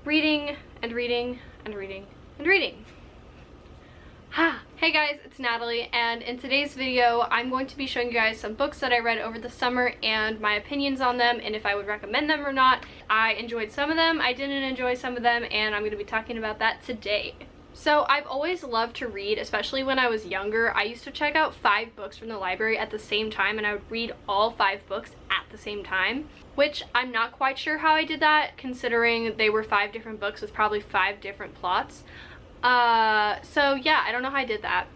Reading and reading and reading and reading. Hey guys, it's Natalie, and in today's video I'm going to be showing you guys some books that I read over the summer and my opinions on them and if I would recommend them or not. I enjoyed some of them, I didn't enjoy some of them, and I'm going to be talking about that today. So I've always loved to read, especially when I was younger. I used to check out 5 books from the library at the same time, and I would read all 5 books at the same time, which I'm not quite sure how I did that, considering they were 5 different books with probably 5 different plots. So yeah, I don't know how I did that.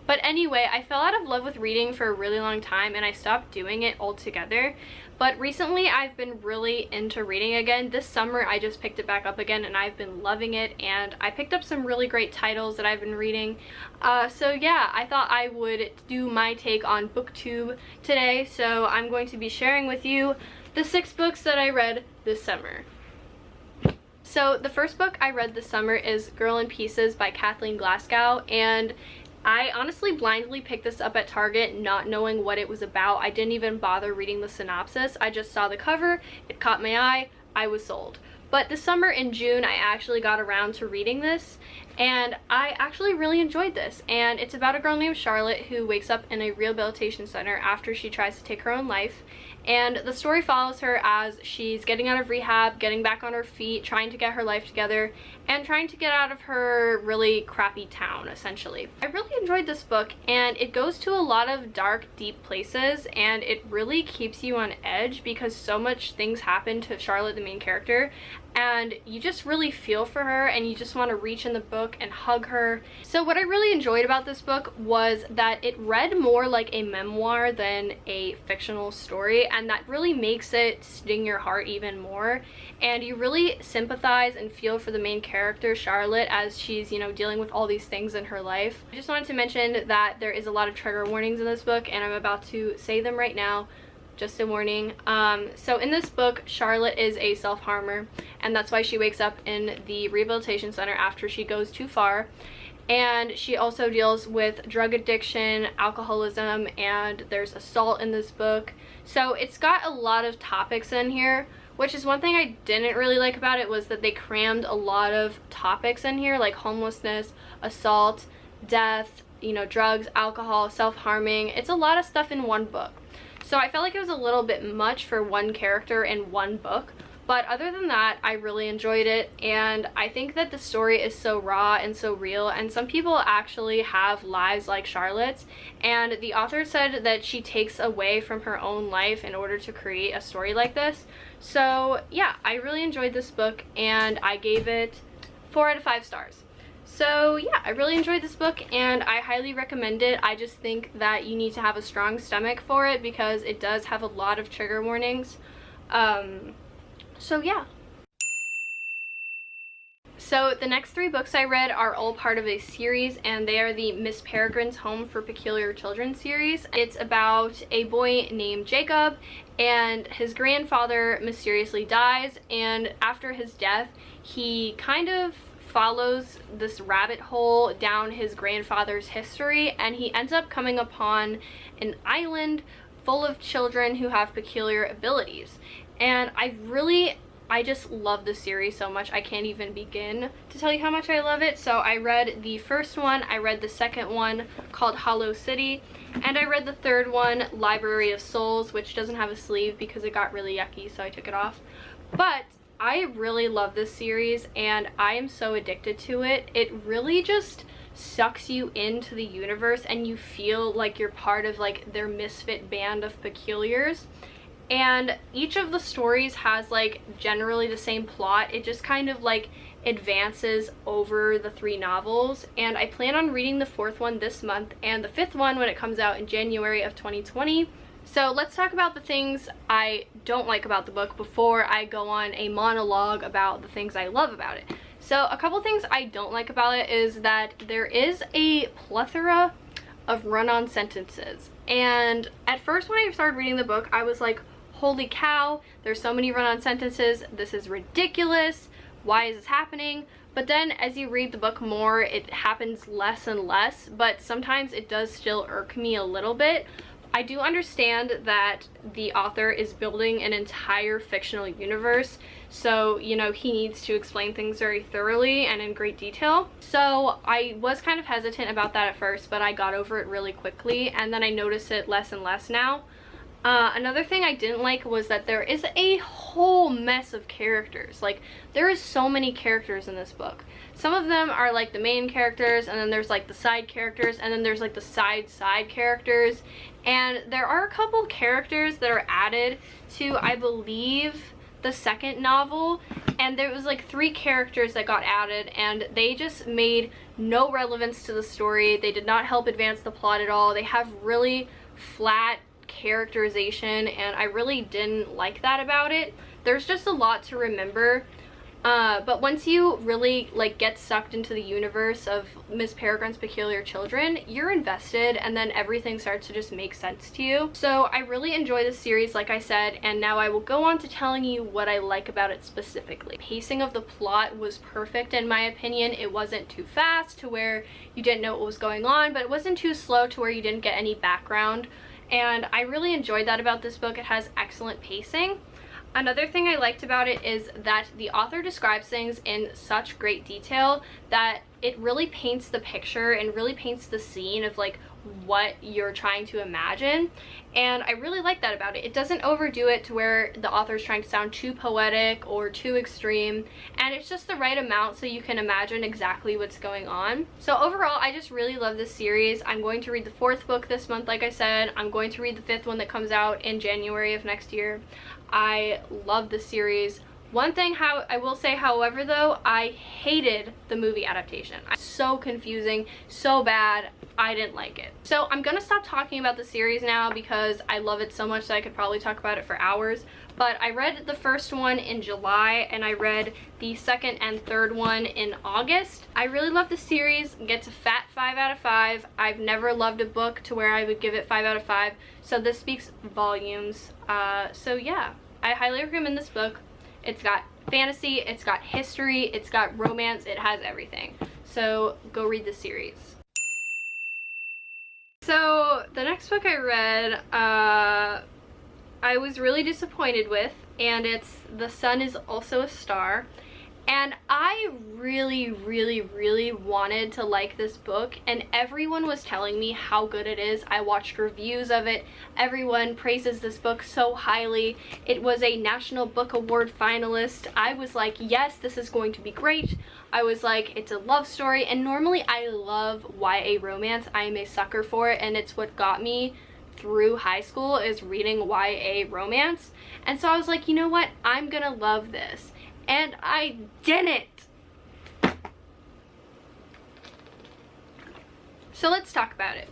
But anyway, I fell out of love with reading for a really long time and I stopped doing it altogether. But recently I've been really into reading again. This summer I just picked it back up again and I've been loving it, and I picked up some really great titles that I've been reading. So yeah, I thought I would do my take on booktube today. So I'm going to be sharing with you the 6 books that I read this summer. So the first book I read this summer is Girl in Pieces by Kathleen Glasgow, and I honestly blindly picked this up at Target not knowing what it was about. I didn't even bother reading the synopsis. I just saw the cover, it caught my eye, I was sold. But this summer in June I actually got around to reading this, and I actually really enjoyed this. And it's about a girl named Charlotte who wakes up in a rehabilitation center after she tries to take her own life. And the story follows her as she's getting out of rehab, getting back on her feet, trying to get her life together, and trying to get out of her really crappy town, essentially. I really enjoyed this book, and it goes to a lot of dark, deep places, and it really keeps you on edge because so much things happen to Charlotte, the main character, and you just really feel for her and you just want to reach in the book and hug her. So what I really enjoyed about this book was that it read more like a memoir than a fictional story, and that really makes it sting your heart even more, and you really sympathize and feel for the main character Charlotte as she's, you know, dealing with all these things in her life. I just wanted to mention that there is a lot of trigger warnings in this book, and I'm about to say them right now. Just a warning. So in this book, Charlotte is a self-harmer, and that's why she wakes up in the rehabilitation center after she goes too far. And she also deals with drug addiction, alcoholism, and there's assault in this book. So it's got a lot of topics in here, which is one thing I didn't really like about it, was that they crammed a lot of topics in here, like homelessness, assault, death, you know, drugs, alcohol, self-harming. It's a lot of stuff in one book. So I felt like it was a little bit much for one character in one book, but other than that, I really enjoyed it, and I think that the story is so raw and so real, and some people actually have lives like Charlotte's, and the author said that she takes away from her own life in order to create a story like this. So yeah, I really enjoyed this book, and I gave it 4 out of 5 stars. So yeah, I really enjoyed this book and I highly recommend it. I just think that you need to have a strong stomach for it because it does have a lot of trigger warnings. So yeah. So the next 3 books I read are all part of a series, and they are the Miss Peregrine's Home for Peculiar Children series. It's about a boy named Jacob, and his grandfather mysteriously dies, and after his death he kind of follows this rabbit hole down his grandfather's history, and he ends up coming upon an island full of children who have peculiar abilities. And I just love this series so much. I can't even begin to tell you how much I love it. So I read the first one, I read the second one called Hollow City, and I read the third one, Library of Souls, which doesn't have a sleeve because it got really yucky, so I took it off. But I really love this series and I am so addicted to it. It really just sucks you into the universe and you feel like you're part of like their misfit band of peculiars. And each of the stories has like generally the same plot. It just kind of like advances over the 3 novels, and I plan on reading the 4th one this month and the 5th one when it comes out in January of 2020. So let's talk about the things I don't like about the book before I go on a monologue about the things I love about it. So a couple things I don't like about it is that there is a plethora of run-on sentences. And at first when I started reading the book, I was like, holy cow, there's so many run-on sentences, this is ridiculous, why is this happening? But then as you read the book more, it happens less and less, but sometimes it does still irk me a little bit. I do understand that the author is building an entire fictional universe, so, you know, he needs to explain things very thoroughly and in great detail. So I was kind of hesitant about that at first, but I got over it really quickly, and then I notice it less and less now. Another thing I didn't like was that there is a whole mess of characters. Like, there is so many characters in this book. Some of them are like the main characters, and then there's like the side characters, and then there's like the side characters. And there are a couple characters that are added to, I believe, the second novel, and there was like 3 characters that got added, and they just made no relevance to the story. They did not help advance the plot at all. They have really flat characterization, and I really didn't like that about it. There's just a lot to remember, but once you really like get sucked into the universe of Miss Peregrine's Peculiar Children, you're invested, and then everything starts to just make sense to you. So I really enjoy this series, like I said, and now I will go on to telling you what I like about it specifically. Pacing of the plot was perfect in my opinion. It wasn't too fast to where you didn't know what was going on, but it wasn't too slow to where you didn't get any background. And I really enjoyed that about this book. It has excellent pacing. Another thing I liked about it is that the author describes things in such great detail that it really paints the picture and really paints the scene of like what you're trying to imagine, and I really like that about it. It doesn't overdo it to where the author is trying to sound too poetic or too extreme, and it's just the right amount so you can imagine exactly what's going on. So overall, I just really love this series. I'm going to read the 4th book this month, like I said. I'm going to read the 5th one that comes out in January of next year. I love this series. One thing I will say, however, though, I hated the movie adaptation. It's so confusing, so bad. I didn't like it. So I'm gonna stop talking about the series now because I love it so much that I could probably talk about it for hours. But I read the first one in July, and I read the 2nd and 3rd one in August. I really love the series. It gets a fat 5 out of 5. I've never loved a book to where I would give it 5 out of 5. So this speaks volumes. So yeah, I highly recommend this book. It's got fantasy, it's got history, it's got romance, it has everything. So go read the series. So the next book I read, I was really disappointed with, and it's The Sun Is Also a Star. And I really wanted to like this book, and everyone was telling me how good it is. I watched reviews of it. Everyone praises this book so highly. It was a National Book Award finalist. I was like, yes, this is going to be great. I was like, it's a love story, and normally I love YA romance. I am a sucker for it, and it's what got me through high school, is reading YA romance. And so I was like, you know what? I'm gonna love this. And I didn't. So let's talk about it.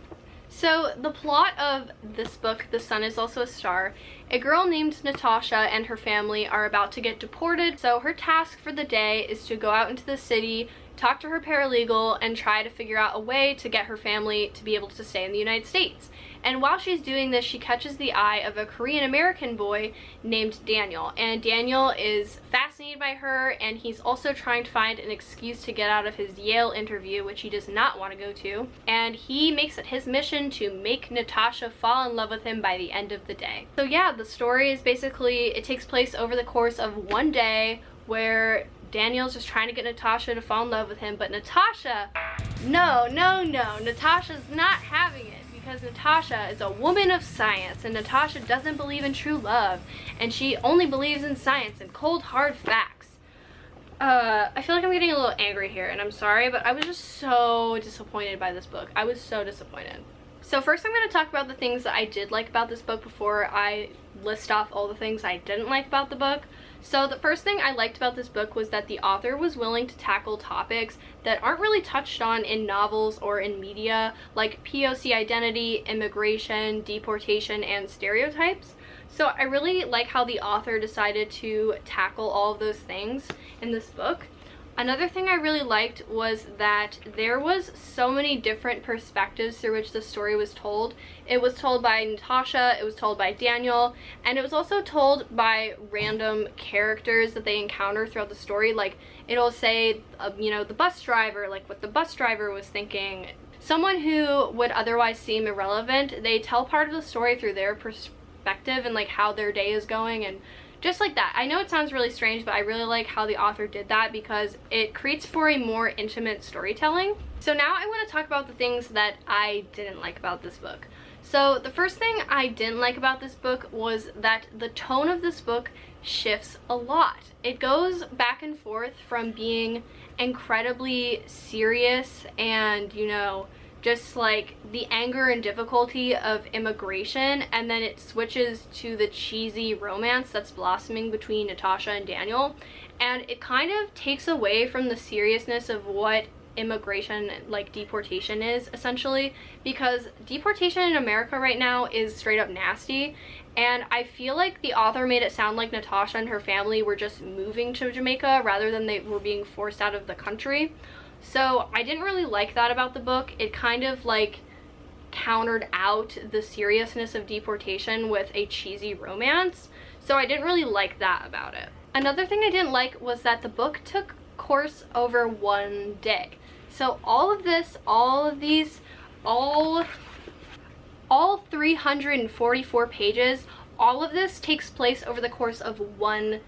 So the plot of this book, The Sun Is Also a Star, a girl named Natasha and her family are about to get deported. So her task for the day is to go out into the city, talk to her paralegal, and try to figure out a way to get her family to be able to stay in the United States. And while she's doing this, she catches the eye of a Korean American boy named Daniel. And Daniel is fascinated by her, and he's also trying to find an excuse to get out of his Yale interview, which he does not want to go to. And he makes it his mission to make Natasha fall in love with him by the end of the day. So yeah, the story is basically, it takes place over the course of one day where Daniel's just trying to get Natasha to fall in love with him, but Natasha, no, Natasha's not having it. Because Natasha is a woman of science, and Natasha doesn't believe in true love, and she only believes in science and cold hard facts. I feel like I'm getting a little angry here, and I'm sorry, but I was just so disappointed by this book. I was so disappointed. So first I'm going to talk about the things that I did like about this book before I list off all the things I didn't like about the book. So the first thing I liked about this book was that the author was willing to tackle topics that aren't really touched on in novels or in media, like POC identity, immigration, deportation, and stereotypes. So I really like how the author decided to tackle all of those things in this book. Another thing I really liked was that there was so many different perspectives through which the story was told. It was told by Natasha, it was told by Daniel, and it was also told by random characters that they encounter throughout the story. Like, it'll say, you know, the bus driver, like what the bus driver was thinking. someone who would otherwise seem irrelevant, they tell part of the story through their perspective and like how their day is going and just like that. I know it sounds really strange, but I really like how the author did that because it creates for a more intimate storytelling. So now I want to talk about the things that I didn't like about this book. So the first thing I didn't like about this book was that the tone of this book shifts a lot. It goes back and forth from being incredibly serious and, you know, just like the anger and difficulty of immigration, and then it switches to the cheesy romance that's blossoming between Natasha and Daniel, and it kind of takes away from the seriousness of what immigration, like deportation, is essentially, because deportation in America right now is straight up nasty, and I feel like the author made it sound like Natasha and her family were just moving to Jamaica rather than they were being forced out of the country. So I didn't really like that about the book. It kind of like countered out the seriousness of deportation with a cheesy romance, so I didn't really like that about it. Another thing I didn't like was that the book took course over one day. So all 344 pages, all of this takes place over the course of one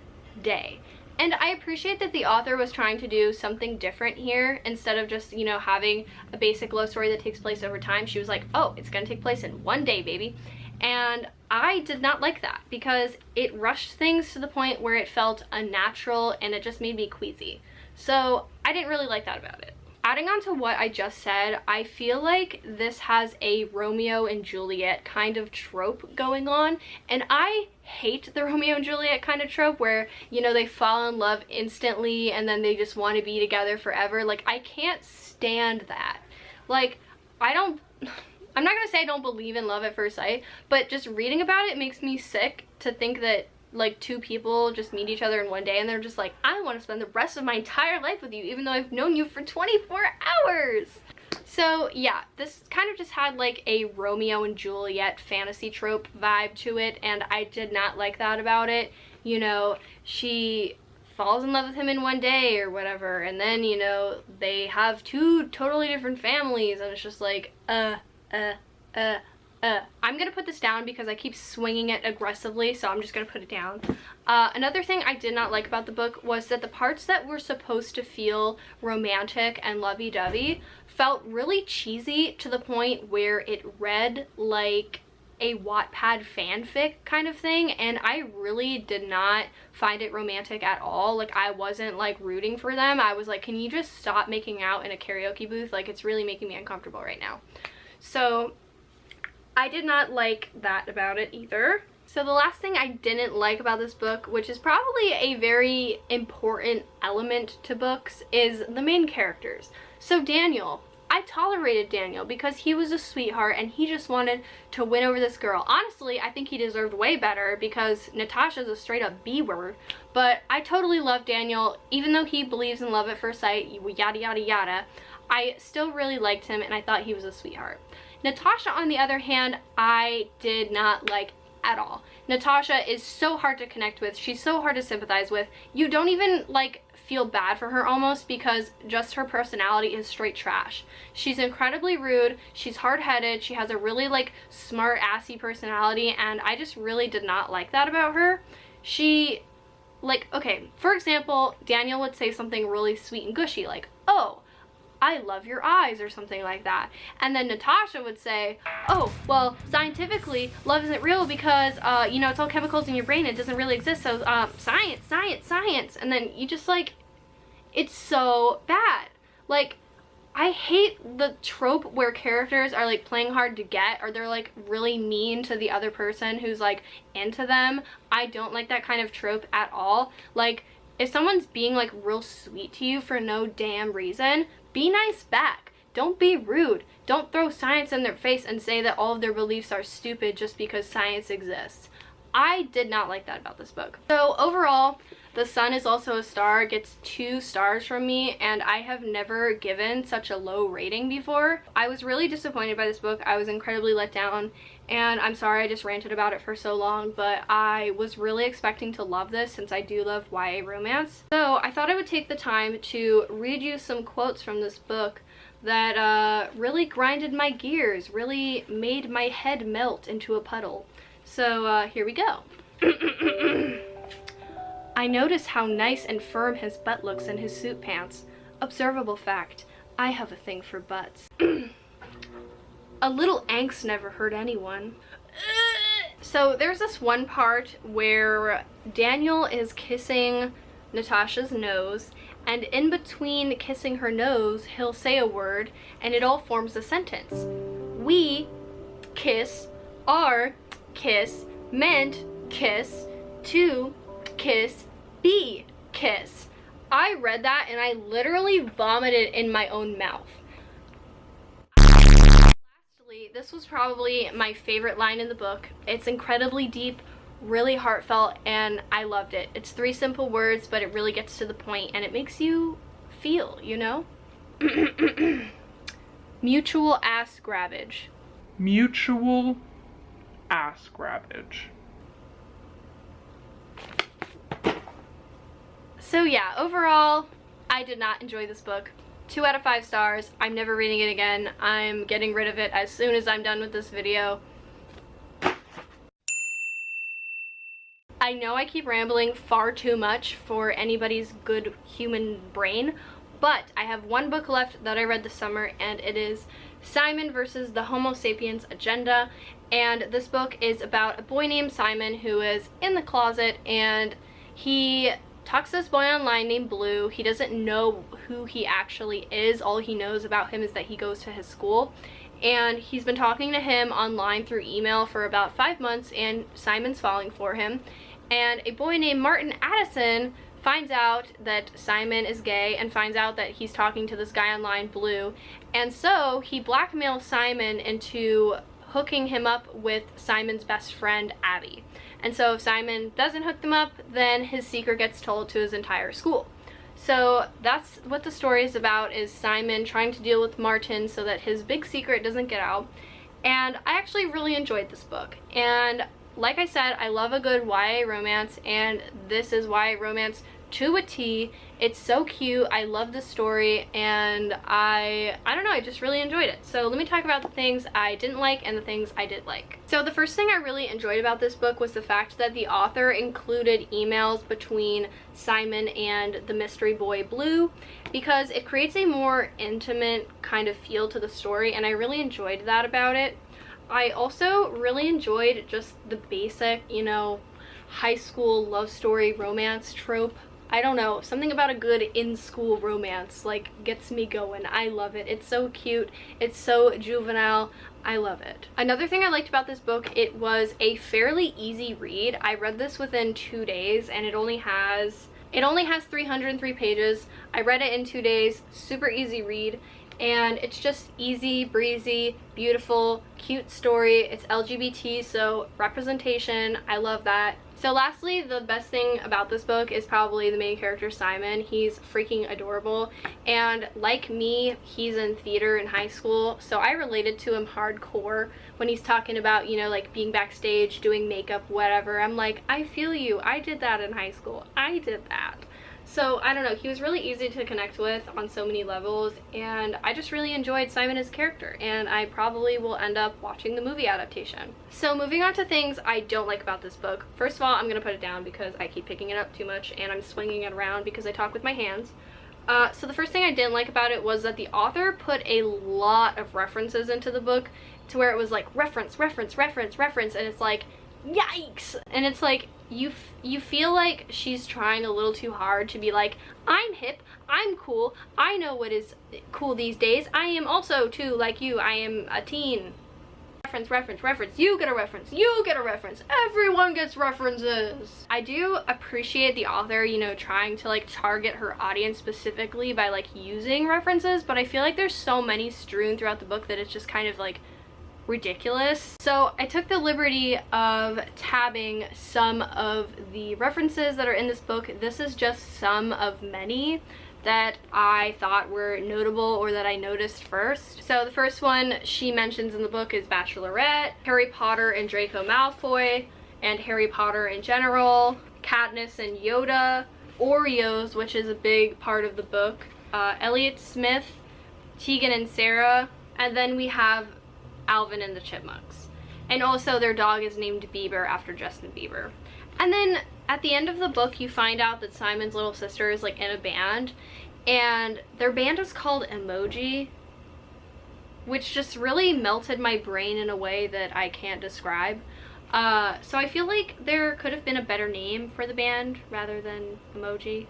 day. And I appreciate that the author was trying to do something different here. Instead of just, you know, having a basic love story that takes place over time, she was like, oh, it's gonna take place in one day, baby. And I did not like that because it rushed things to the point where it felt unnatural and it just made me queasy. So I didn't really like that about it. Adding on to what I just said, I feel like this has a Romeo and Juliet kind of trope going on, and I hate the Romeo and Juliet kind of trope where, you know, they fall in love instantly and then they just want to be together forever. Like, I can't stand that. Like, I'm not gonna say I don't believe in love at first sight, but just reading about it makes me sick to think that like two people just meet each other in one day and they're just like, I want to spend the rest of my entire life with you even though I've known you for 24 hours. So yeah, this kind of just had like a Romeo and Juliet fantasy trope vibe to it, and I did not like that about it. You know, she falls in love with him in one day or whatever, and then, you know, they have two totally different families, and it's just like, I'm gonna put this down because I keep swinging it aggressively, so I'm just gonna put it down. Another thing I did not like about the book was that the parts that were supposed to feel romantic and lovey-dovey felt really cheesy to the point where it read like a Wattpad fanfic kind of thing, and I really did not find it romantic at all. Like, I wasn't like rooting for them. I was like, can you just stop making out in a karaoke booth? Like, it's really making me uncomfortable right now. So I did not like that about it either. So the last thing I didn't like about this book, which is probably a very important element to books, is the main characters. So Daniel, I tolerated Daniel because he was a sweetheart and he just wanted to win over this girl. Honestly, I think he deserved way better because Natasha's a straight up B word, but I totally love Daniel. Even though he believes in love at first sight, yada yada yada, I still really liked him and I thought he was a sweetheart. Natasha, on the other hand, I did not like at all. Natasha is so hard to connect with. She's so hard to sympathize with. You don't even like feel bad for her almost because just her personality is straight trash. She's incredibly rude. She's hard-headed. She has a really like smart assy personality, and I just really did not like that about her. She, like, okay, for example, Daniel would say something really sweet and gushy like, oh, I love your eyes, or something like that. And then Natasha would say, oh, well, scientifically, love isn't real because, you know, it's all chemicals in your brain. It doesn't really exist. So, science, science, science. And then you just like, it's so bad. Like, I hate the trope where characters are like playing hard to get, or they're like really mean to the other person who's like into them. I don't like that kind of trope at all. Like, if someone's being like real sweet to you for no damn reason, be nice back. Don't be rude. Don't throw science in their face and say that all of their beliefs are stupid just because science exists. I did not like that about this book. So overall, The Sun Is Also a Star gets 2 stars from me, and I have never given such a low rating before. I was really disappointed by this book. I was incredibly let down, and I'm sorry I just ranted about it for so long, but I was really expecting to love this since I do love YA romance. So I thought I would take the time to read you some quotes from this book that really grinded my gears, really made my head melt into a puddle. So here we go. I notice how nice and firm his butt looks in his suit pants. Observable fact, I have a thing for butts. A little angst never hurt anyone. So there's this one part where Daniel is kissing Natasha's nose, and in between kissing her nose, he'll say a word, and it all forms a sentence. We kiss, our kiss, meant kiss, to kiss, be kiss. I read that and I literally vomited in my own mouth. Lastly, this was probably my favorite line in the book. It's incredibly deep, really heartfelt, and I loved it. It's 3 simple words, but it really gets to the point and it makes you feel, you know? Mutual ass grabbage. Mutual ass grabbage. So yeah, overall, I did not enjoy this book. 2 out of 5 stars. I'm never reading it again. I'm getting rid of it as soon as I'm done with this video. I know I keep rambling far too much for anybody's good human brain, but I have one book left that I read this summer, and it is Simon versus the Homo Sapiens Agenda. And this book is about a boy named Simon who is in the closet, and he talks to this boy online named Blue. He doesn't know who he actually is. All he knows about him is that he goes to his school, and he's been talking to him online through email for about 5 months, and Simon's falling for him. And a boy named Martin Addison finds out that Simon is gay and finds out that he's talking to this guy online, Blue, and so he blackmails Simon into hooking him up with Simon's best friend, Abby. And so if Simon doesn't hook them up, then his secret gets told to his entire school. So that's what the story is about, is Simon trying to deal with Martin so that his big secret doesn't get out. And I actually really enjoyed this book. And like I said, I love a good YA romance, and this is YA romance to a T. It's so cute. I love the story, and I don't know, I just really enjoyed it. So let me talk about the things I didn't like and the things I did like. So the first thing I really enjoyed about this book was the fact that the author included emails between Simon and the mystery boy Blue, because it creates a more intimate kind of feel to the story, and I really enjoyed that about it. I also really enjoyed just the basic, you know, high school love story romance trope. I don't know, something about a good in-school romance like gets me going. I love it. It's so cute. It's so juvenile. I love it. Another thing I liked about this book, it was a fairly easy read. I read this within 2 days, and it only has 303 pages. I read it in 2 days. Super easy read. And it's just easy, breezy, beautiful, cute story. It's LGBT, so representation, I love that. So lastly, the best thing about this book is probably the main character, Simon. He's freaking adorable, and like me, he's in theater in high school, so I related to him hardcore when he's talking about, you know, like being backstage, doing makeup, whatever. I'm like, I feel you. I did that in high school. I did that. So I don't know, he was really easy to connect with on so many levels, and I just really enjoyed Simon as a character, and I probably will end up watching the movie adaptation. So moving on to things I don't like about this book. First of all, I'm gonna put it down because I keep picking it up too much and I'm swinging it around because I talk with my hands. So the first thing I didn't like about it was that the author put a lot of references into the book to where it was like reference, reference, reference, reference, and it's like, yikes! And it's like, you feel like she's trying a little too hard to be like, I'm hip, I'm cool, I know what is cool these days, I am also too like you, I am a teen. Reference, reference, reference, you get a reference, you get a reference, everyone gets references. I do appreciate the author, you know, trying to like target her audience specifically by like using references, but I feel like there's so many strewn throughout the book that it's just kind of like ridiculous. So I took the liberty of tabbing some of the references that are in this book. This is just some of many that I thought were notable or that I noticed first. So the first one she mentions in the book is Bachelorette, Harry Potter and Draco Malfoy, and Harry Potter in general, Katniss and Yoda, Oreos, which is a big part of the book, Elliot Smith, Tegan and Sarah, and then we have Alvin and the Chipmunks. And also their dog is named Bieber after Justin Bieber. And then at the end of the book, you find out that Simon's little sister is like in a band, and their band is called Emoji, which just really melted my brain in a way that I can't describe. So I feel like there could have been a better name for the band rather than Emoji.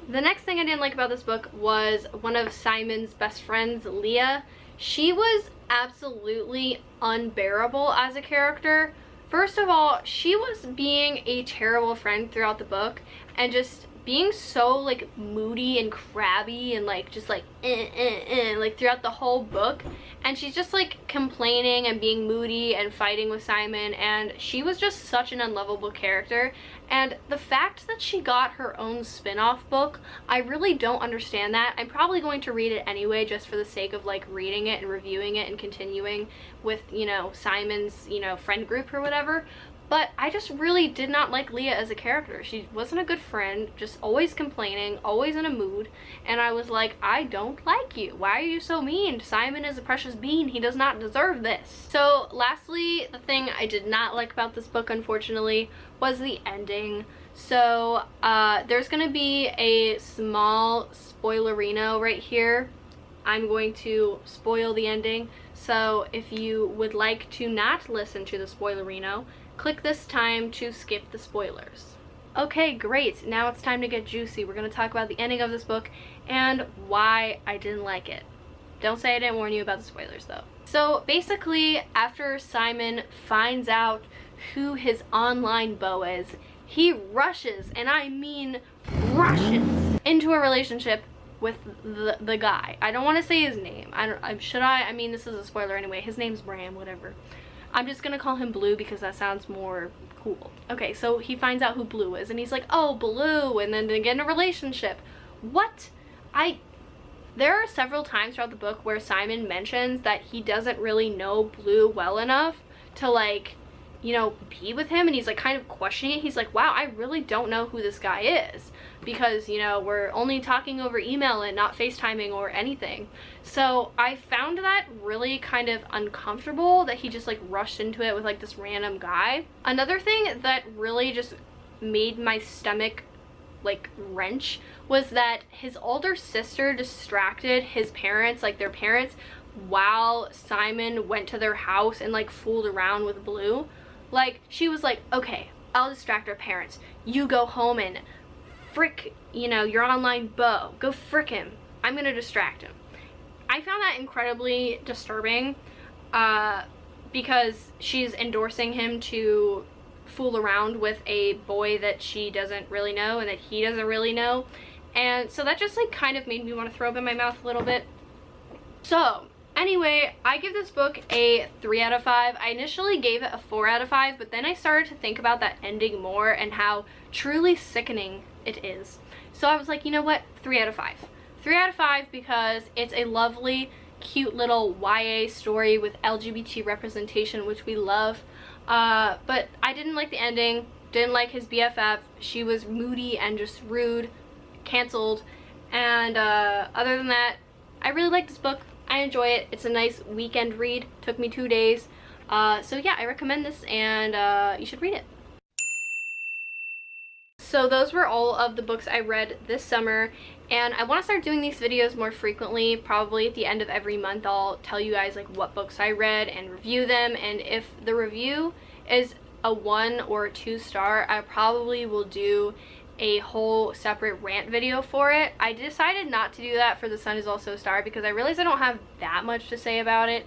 The next thing I didn't like about this book was one of Simon's best friends, Leah. She was absolutely unbearable as a character. First of all, she was being a terrible friend throughout the book and just being so like moody and crabby and like just like like throughout the whole book. And she's just like complaining and being moody and fighting with Simon, and she was just such an unlovable character. And the fact that she got her own spin-off book, I really don't understand that. I'm probably going to read it anyway just for the sake of like reading it and reviewing it and continuing with, you know, Simon's, you know, friend group or whatever. But I just really did not like Leah as a character. She wasn't a good friend, just always complaining, always in a mood. And I was like, I don't like you. Why are you so mean? Simon is a precious being. He does not deserve this. So lastly, the thing I did not like about this book, unfortunately, was the ending. So there's going to be a small spoilerino right here. I'm going to spoil the ending. So if you would like to not listen to the spoilerino, click this time to skip the spoilers. Okay, great. Now it's time to get juicy. We're going to talk about the ending of this book and why I didn't like it. Don't say I didn't warn you about the spoilers though. So basically, after Simon finds out who his online beau is, he rushes, and I mean rushes, into a relationship with the guy. I don't want to say his name. Should I? I mean, this is a spoiler anyway. His name's Bram, whatever. I'm just gonna call him Blue because that sounds more cool. Okay, so he finds out who Blue is, and he's like, oh, Blue, and then they get in a relationship. What? There are several times throughout the book where Simon mentions that he doesn't really know Blue well enough to, like, you know, be with him, and he's like kind of questioning it. He's like, wow, I really don't know who this guy is, because, you know, we're only talking over email and not FaceTiming or anything. So I found that really kind of uncomfortable that he just like rushed into it with like this random guy. Another thing that really just made my stomach like wrench was that his older sister distracted his parents, like their parents, while Simon went to their house and like fooled around with Blue. Like, she was like, okay, I'll distract our parents. You go home and frick, you know, your online beau. Go frick him. I'm gonna distract him. I found that incredibly disturbing because she's endorsing him to fool around with a boy that she doesn't really know and that he doesn't really know. And so that just like kind of made me want to throw up in my mouth a little bit. So anyway, I give this book a 3 out of 5. I initially gave it a 4 out of 5, but then I started to think about that ending more and how truly sickening it is. So I was like, you know what? 3 out of 5. 3 out of 5 because it's a lovely, cute little YA story with LGBT representation, which we love. But I didn't like the ending, didn't like his BFF. She was moody and just rude, canceled. And other than that, I really like this book. I enjoy it. It's a nice weekend read. Took me 2 days. So yeah, I recommend this, and you should read it. So those were all of the books I read this summer, and I want to start doing these videos more frequently. Probably at the end of every month I'll tell you guys like what books I read and review them, and if the review is a 1 or a 2 star, I probably will do a whole separate rant video for it. I decided not to do that for The Sun Is Also a Star because I realized I don't have that much to say about it.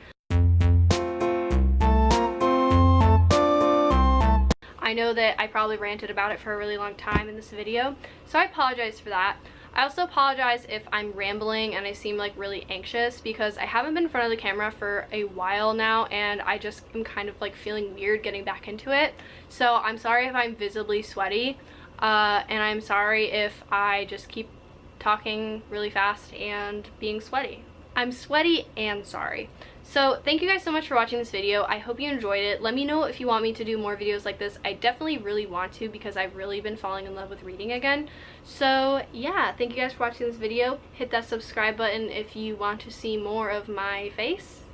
I know that I probably ranted about it for a really long time in this video, so I apologize for that. I also apologize if I'm rambling and I seem like really anxious because I haven't been in front of the camera for a while now, and I just am kind of like feeling weird getting back into it. So I'm sorry if I'm visibly sweaty, and I'm sorry if I just keep talking really fast and being sweaty. I'm sweaty and sorry. So thank you guys so much for watching this video. I hope you enjoyed it. Let me know if you want me to do more videos like this. I definitely really want to, because I've really been falling in love with reading again. So yeah, thank you guys for watching this video. Hit that subscribe button if you want to see more of my face.